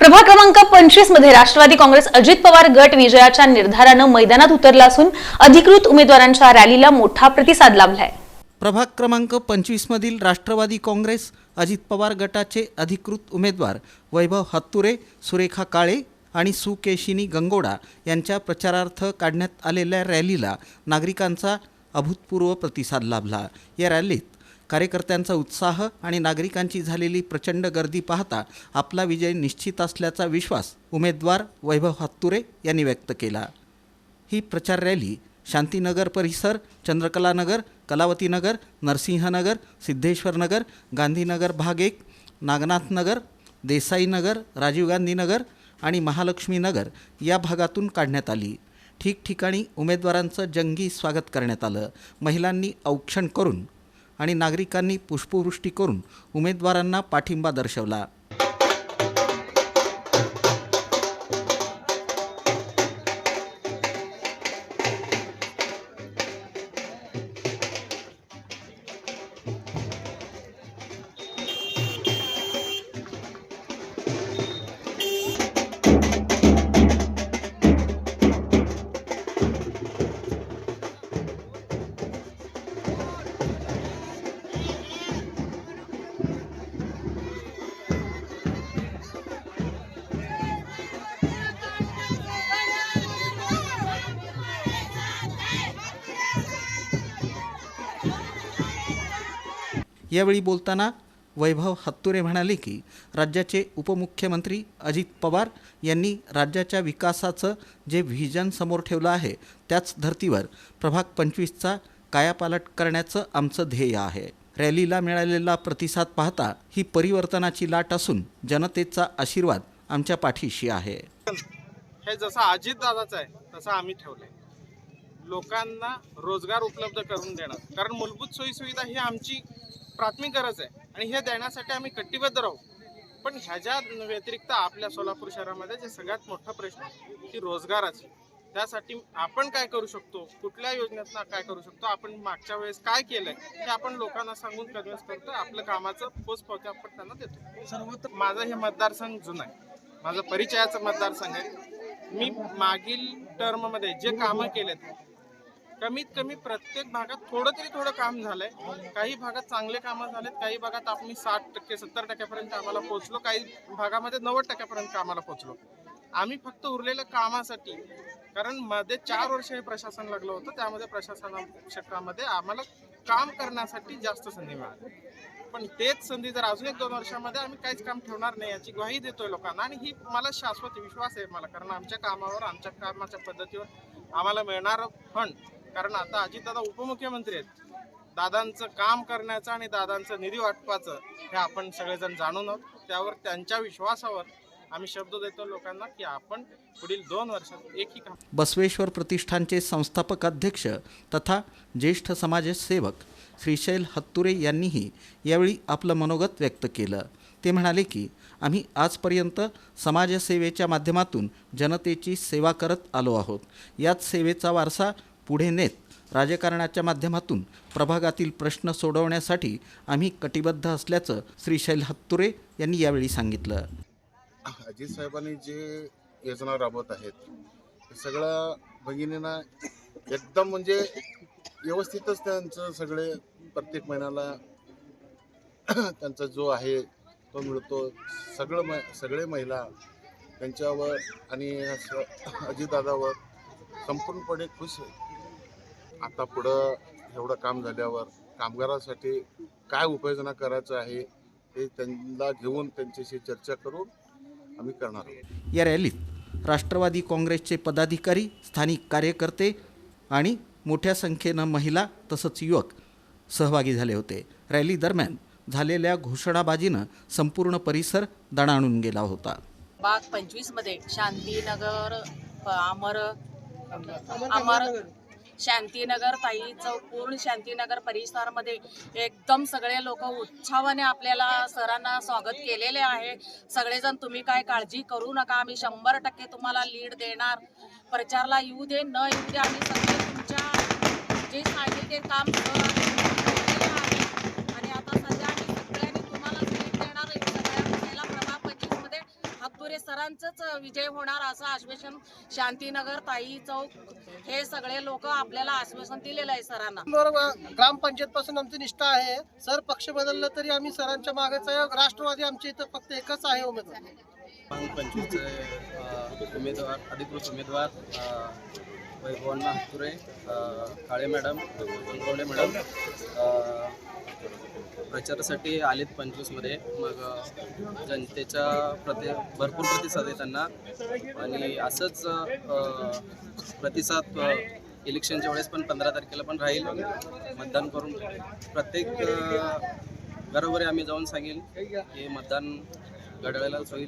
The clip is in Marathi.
प्रभाग क्रमांक 25 मध्ये राष्ट्रवादी काँग्रेस अजित पवार गट विजयाच्या निर्धारानं मैदानात उतरला असून अधिकृत उमेदवारांच्या रॅलीला मोठा प्रतिसाद लाभलाय। प्रभाग क्रमांक 25 मधील राष्ट्रवादी काँग्रेस अजित पवार गटाचे अधिकृत उमेदवार वैभव हत्तुरे, सुरेखा काळे आणि सुकेशिनी गंगोडा यांच्या प्रचारार्थ काढण्यात आलेल्या रॅलीला नागरिकांचा अभूतपूर्व प्रतिसाद लाभला। या रॅलीत कार्यकर्त्यांचा उत्साह आणि नागरिकांची झालेली प्रचंड गर्दी पाहता आपला विजय निश्चित असल्याचा विश्वास उमेदवार वैभव हत्तुरे यांनी व्यक्त केला। ही प्रचार रॅली शांतीनगर परिसर, चंद्रकलानगर, कलावतीनगर, नरसिंहनगर, सिद्धेश्वरनगर, गांधीनगर भाग 1, नागनाथनगर, देसाईनगर, राजीव गांधी नगर आणि महालक्ष्मीनगर या भागातून काढण्यात आली। ठिकठिकाणी उमेदवारांचं जंगी स्वागत करण्यात आलं। महिलांनी औक्षण करून आणि नागरिकांनी पुष्पवृष्टी करून उमेदवारांना पाठिंबा दर्शवला। यावेळी बोलताना वैभव हत्तुरे म्हणाले की राज्याचे उपमुख्यमंत्री अजित पवार यांनी राज्याच्या विकासाचं जे व्हिजन समोर ठेवलं आहे त्याच धर्तीवर प्रभाग 25चा कायापालट करण्याचं आमचं ध्येय आहे। रॅलीला मिळालेला प्रतिसाद पाहता ही परिवर्तनाची लाट असून जनतेचा आशीर्वाद आमच्या पाठीशी आहे। हे जसं अजित दादाचं आहे तसं आम्ही ठेवलंय। लोकांना रोजगार उपलब्ध करून देणार, कारण मूलभूत सोयीसुविधा ही आमची प्राथमिक गरज आहे आणि हे देण्यासाठी आम्ही कटिबद्ध राहू। पण ह्याच्या व्यतिरिक्त आपल्या सोलापूर शहरामध्ये जे सगळ्यात मोठा प्रश्न की रोजगाराचा, त्यासाठी आपण काय करू शकतो, कुठल्या योजनेतून काय करू शकतो, आपण मागच्या वेळेस काय केलंय हे आपण लोकांना सांगून कन्व्हिन्स करतो, आपलं कामाचं पोचपावती आपण त्यांना देतो। सर्वत्र माझं हे मतदारसंघ जुना आहे, माझं परिचयाचं मतदारसंघ आहे। मी मागील टर्ममध्ये जे कामं केलेत कमीत कमी प्रत्येक भागात थोडं काम झालंय। काही भागात चांगले कामं झालेत, काही भागात आम्ही 60% 70% आम्हाला पोहोचलो, काही भागामध्ये 90% आम्हाला पोहोचलो। आम्ही फक्त उरलेल्या कामासाठी, कारण मध्ये 4 वर्ष हे प्रशासन लागलं होतं, त्यामध्ये प्रशासन क्षेत्रामध्ये आम्हाला काम करण्यासाठी जास्त संधी मिळाली। पण तेच संधी जर अजून 1-2 वर्षामध्ये आम्ही काहीच काम ठेवणार नाही याची ग्वाही देतोय लोकांना, आणि ही मला शाश्वत विश्वास आहे मला, कारण आमच्या कामावर, आमच्या कामाच्या पद्धतीवर आम्हाला मिळणारं फंड, कारण आता अजितदादा उपमुख्यमंत्री आहेत, दादांचं काम करण्याचं आणि दादांचं निधी वाटपाचं हे आपण सगळेजण जाणून आहोत। त्यावर त्यांच्या विश्वासावर आम्ही शब्द देतो लोकांना की आपण पुढील 2 वर्षात एकही काम। बसवेश्वर प्रतिष्ठानचे संस्थापक अध्यक्ष तथा ज्येष्ठ समाजसेवक श्रीशैल हत्तुरे यांनीही यावेळी आपलं मनोगत व्यक्त केलं। ते म्हणाले की आम्ही आजपर्यंत समाजसेवेच्या माध्यमातून जनतेची सेवा करत आलो आहोत। याच सेवेचा वारसा पुढे नेत राजकारणाच्या माध्यमातून प्रभागातील प्रश्न सोडवण्यासाठी आम्ही कटिबद्ध असल्याचं श्रीशैल हत्तुरे यांनी यावेळी सांगितलं। अजित साहेबांनी जे योजना राबवत आहेत हे सगळं भगिनींना एकदम म्हणजे व्यवस्थितच त्यांचं सगळे प्रत्येक महिन्याला त्यांचा जो आहे तो मिळतो। सगळे महिला त्यांच्यावर आणि अजितदादावर संपूर्णपणे खुश आहे। आता पुढं एवढं काम झाल्यावर कामगारासाठी काय उपाययोजना करायचं आहे हे त्यांना घेऊन त्यांच्याशी चर्चा करून आम्ही करणार आहोत। या रॅलीत राष्ट्रवादी काँग्रेसचे पदाधिकारी, स्थानिक कार्यकर्ते आणि मोठ्या संख्येनं महिला तसंच युवक सहभागी झाले होते। रॅली दरम्यान झालेल्या घोषणाबाजीनं संपूर्ण परिसर दणाणून गेला होता। बाग 25 मध्ये शांतीनगर, अमर शांतीनगर, ताई चौक, पूर्ण शांतीनगर परिसरामध्ये एकदम सगळे लोक उत्साहाने आपल्याला सरांना स्वागत केलेले आहे। सगळेजण तुम्ही काय काळजी करू नका, आम्ही 100% तुम्हाला लीड देणार। प्रचारला येऊ दे न येऊ दे, आम्ही सगळे तुमच्या जे सांगितले ते काम आहे। आणि आता सध्या आम्ही सगळ्यांनी तुम्हाला लीड देणार। सगळ्या प्रभाग 25 मध्ये हत्तुरे सरांचंच विजय होणार असं आश्वासन शांतीनगर, ताई चौक हे सगळे लोक आपल्याला आश्वासन दिलेलं आहे सरांना. ग्रामपंचायत पासून आमची निष्ठा आहे. सर पक्ष बदललं तरी आम्ही सरांच्या मागेच आहे. राष्ट्रवादी आमच्या इथं फक्त एकच आहे उमेदवार. 25 उमेदवार, अधिकृत उमेदवार वैभवांना हत्तुरे, काळे मॅडम, गंगवडे मॅडम प्रचारासाठी आलेत 25मध्ये. मग जनतेच्या भरपूर प्रतिसाद आहे त्यांना आणि असंच प्रतिसाद इलेक्शनच्या वेळेस पण 15 तारखेला पण राहील. मतदान करून प्रत्येक घरोघरी आम्ही जाऊन सांगेल हे मतदान घड्याळालाच होईल.